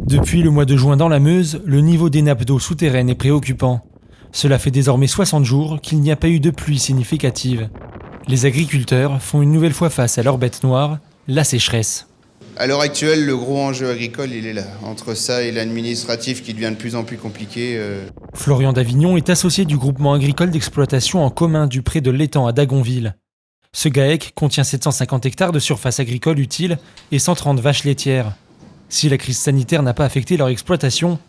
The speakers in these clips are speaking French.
Depuis le mois de juin dans la Meuse, le niveau des nappes d'eau souterraines est préoccupant. Cela fait désormais 60 jours qu'il n'y a pas eu de pluie significative. Les agriculteurs font une nouvelle fois face à leur bête noire, la sécheresse. À l'heure actuelle, le gros enjeu agricole, il est là. Entre ça et l'administratif qui devient de plus en plus compliqué. Florian Davignon est associé du groupement agricole d'exploitation en commun du pré de l'Étang à Dagonville. Ce GAEC contient 750 hectares de surface agricole utile et 130 vaches laitières. Si la crise sanitaire n'a pas affecté leur exploitation,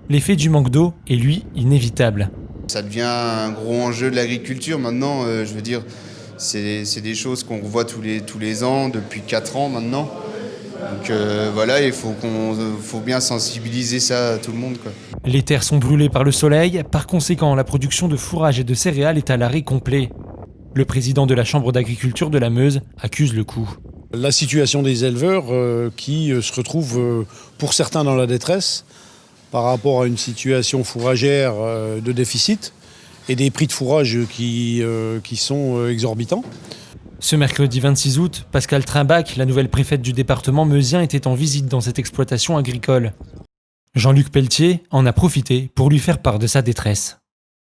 l'effet du manque d'eau est lui inévitable. Ça devient un gros enjeu de l'agriculture maintenant. C'est des choses qu'on revoit tous les ans, depuis 4 ans maintenant. Donc voilà, il faut bien sensibiliser ça à tout le monde, quoi. Les terres sont brûlées par le soleil, par conséquent la production de fourrage et de céréales est à l'arrêt complet. Le président de la Chambre d'agriculture de la Meuse accuse le coup. La situation des éleveurs qui se retrouvent pour certains dans la détresse par rapport à une situation fourragère de déficit et des prix de fourrage qui sont exorbitants. Ce mercredi 26 août, Pascale Trimbach, la nouvelle préfète du département meusien, était en visite dans cette exploitation agricole. Jean-Luc Pelletier en a profité pour lui faire part de sa détresse.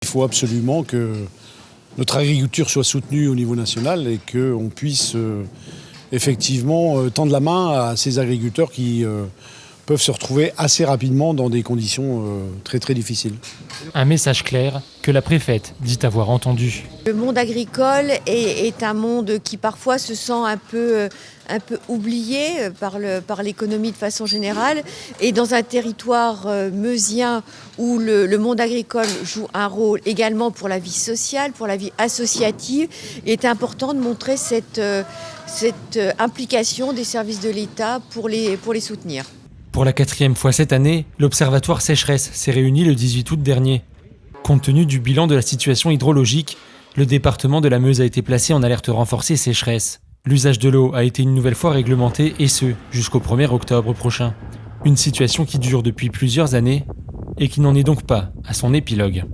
Il faut absolument que notre agriculture soit soutenue au niveau national et qu'on puisse effectivement tendre la main à ces agriculteurs qui peuvent se retrouver assez rapidement dans des conditions très très difficiles. Un message clair que la préfète dit avoir entendu. Le monde agricole est un monde qui parfois se sent un peu oublié par l'économie de façon générale. Et dans un territoire meusien où le monde agricole joue un rôle également pour la vie sociale, pour la vie associative, il est important de montrer cette implication des services de l'État pour les soutenir. Pour la 4e fois cette année, l'Observatoire sécheresse s'est réuni le 18 août dernier. Compte tenu du bilan de la situation hydrologique, le département de la Meuse a été placé en alerte renforcée sécheresse. L'usage de l'eau a été une nouvelle fois réglementé et ce, jusqu'au 1er octobre prochain. Une situation qui dure depuis plusieurs années et qui n'en est donc pas à son épilogue.